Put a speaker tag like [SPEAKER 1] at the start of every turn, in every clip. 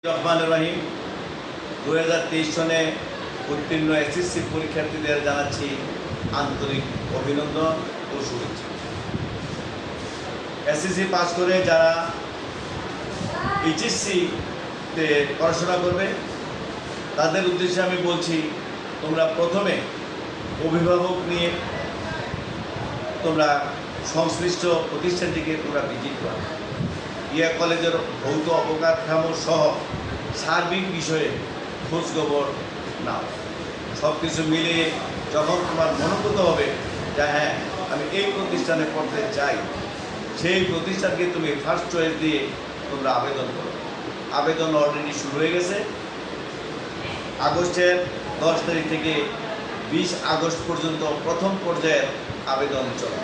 [SPEAKER 1] রহমানুর রহিম 2023 সনে উত্তীর্ণ এসএসসি পরীক্ষার্থীদের জানাচ্ছি আন্তরিক অভিনন্দন ও শুভেচ্ছা। এসএসসি পাস করে যারা এইচএসসিতে পড়াশোনা করবে তাদের উদ্দেশ্যে আমি বলছি, তোমরা প্রথমে অভিভাবক নিয়ে তোমরা সংশ্লিষ্ট প্রতিষ্ঠানটিকে তোমরা ভিজিট করো। ইয়া কলেজের ভৌত অবকাঠামো সহ সার্বিক বিষয়ে খোঁজখবর নাও। সব কিছু মিলিয়ে যখন তোমার মনোভূত হবে যে হ্যাঁ আমি এই প্রতিষ্ঠানে পড়তে চাই, সেই প্রতিষ্ঠানকে তুমি ফার্স্ট চয়েস দিয়ে তোমরা আবেদন করো। আবেদন অলরেডি শুরু হয়ে গেছে। আগস্টের 10 তারিখ থেকে 20 আগস্ট পর্যন্ত প্রথম পর্যায়ের আবেদন চলে।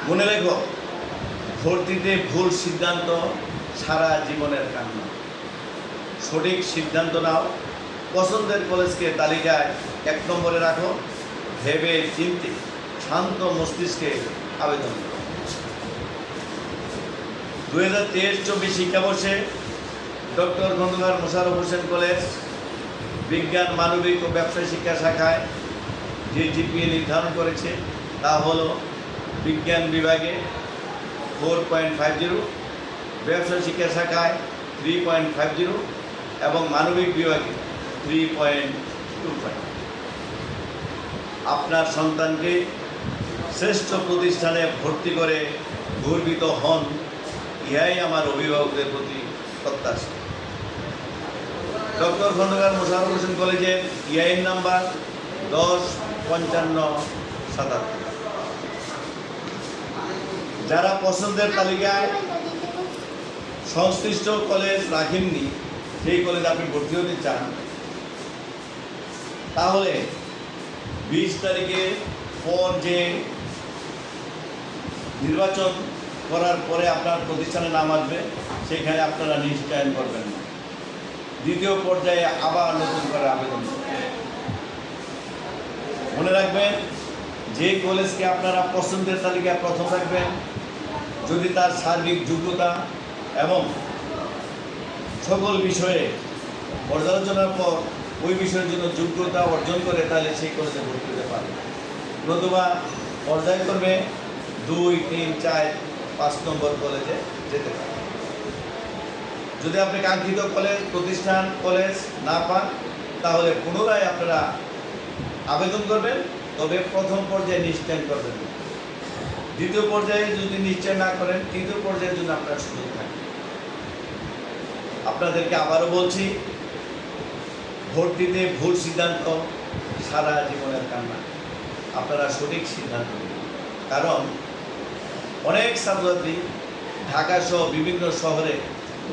[SPEAKER 1] মনে রেখো, ভর্তিতে ভুল সিদ্ধান্ত সারা জীবনের কান্না। সঠিক সিদ্ধান্ত নাও। পছন্দের কলেজকে তালিকায় 1 নম্বরে রাখো। ভেবে চিন্তে শান্ত মস্তিষ্কে আবেদন করো। 2023-24 শিক্ষাবর্ষে ডক্টর খন্দকার মোশাররফ হোসেন কলেজ বিজ্ঞান, মানবিক ও ব্যবসায় শিক্ষা শাখায় যে জিপিএ নির্ধারণ করেছে তা হলো বিজ্ঞান বিভাগে 4.50, ব্যবসায় শিক্ষা শাখায় 3.50 এবং মানবিক বিভাগে 3.25। আপনার সন্তানকে শ্রেষ্ঠ প্রতিষ্ঠানে ভর্তি করে গর্বিত হন, ইহাই আমার অভিভাবকদের প্রতি প্রত্যাশা। ডক্টর খন্দকার মোশাররফ হোসেন কলেজের ইআইএন নাম্বার 105577। যারা পছন্দের তালিকায় সংশ্লিষ্ট কলেজ রাখেননি, সেই কলেজ আপনি ভর্তি হতে চান, তাহলে 20 তারিখের পর যে নির্বাচন করার পরে আপনার প্রতিষ্ঠানে নাম আসবে, সেখানে আপনারা নিশ্চয়ন করবেন না। দ্বিতীয় পর্যায়ে আবার নতুন করে আবেদন করবেন। মনে রাখবেন, যে কলেজকে আপনারা পছন্দের তালিকায় প্রথম রাখবেন, যদি তার সার্বিক যোগ্যতা এবং সকল বিষয়ে পর্যালোচনার পর ওই বিষয়ের জন্য যোগ্যতা অর্জন করে, তাহলে সেই কলেজে ভর্তি হতে পারে। নতুবা পর্যায়ক্রমে 2, 3, 4, 5 নম্বর কলেজে যেতে পারে। যদি আপনি কাঙ্ক্ষিত কলেজ না পান, তাহলে পুনরায় আপনারা আবেদন করবেন, তবে প্রথম পর্যায়ে নিশ্চয় করবেন। দ্বিতীয় পর্যায়ে যদি নিশ্চয় না করেন, তৃতীয় পর্যায়ের জন্য আপনার সুযোগ থাকবে। আপনাদেরকে আবারও বলছি, ভর্তিতে ভুল সিদ্ধান্ত সারা জীবনের কান্না। আপনারা সঠিক সিদ্ধান্ত নেবেন, কারণ অনেক ছাত্রছাত্রী ঢাকা সহ বিভিন্ন শহরে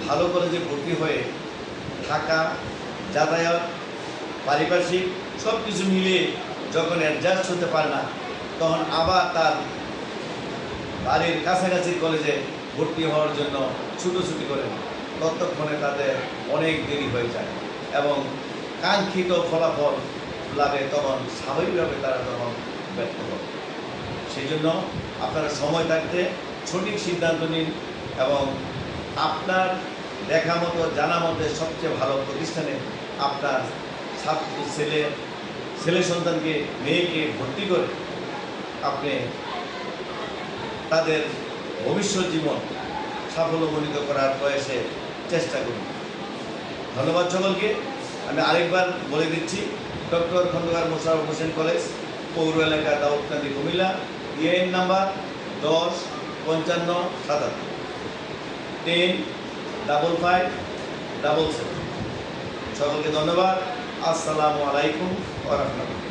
[SPEAKER 1] ভালো কলেজে ভর্তি হয়ে থাকা, যাতায়াত, পারিপার্শ্বিক সব কিছু মিলিয়ে যখন অ্যাডজাস্ট হতে পারে না, তখন আবার তার বাড়ির কাছাকাছি কলেজে ভর্তি হওয়ার জন্য ছুটোছুটি করে। ততক্ষণে তাদের অনেক দেরি হয়ে যায় এবং কাঙ্ক্ষিত ফলাফল লাভে তখন স্বাভাবিকভাবে তারা তখন ব্যর্থ হবে। সেই জন্য আপনারা সময় থাকতে সঠিক সিদ্ধান্ত নিন এবং আপনার দেখা মতো, জানা মতে সবচেয়ে ভালো প্রতিষ্ঠানে আপনার ছেলে সন্তানকে, মেয়েকে ভর্তি করে আপনি তাদের ভবিষ্যৎ জীবন সাফল্যমণ্ডিত করার প্রয়াসে চেষ্টা করুন। ধন্যবাদ সকলকে। আমি আরেকবার বলে দিচ্ছি, ডক্টর খন্দকার মোশাররফ হোসেন কলেজ, পৌর এলাকা, দাউদকান্দি, কুমিল্লা, ইআইএন নাম্বার 105577 105577। সকলকে ধন্যবাদ। আসসালামু আলাইকুম ওয়া রাহমাতুল্লাহ।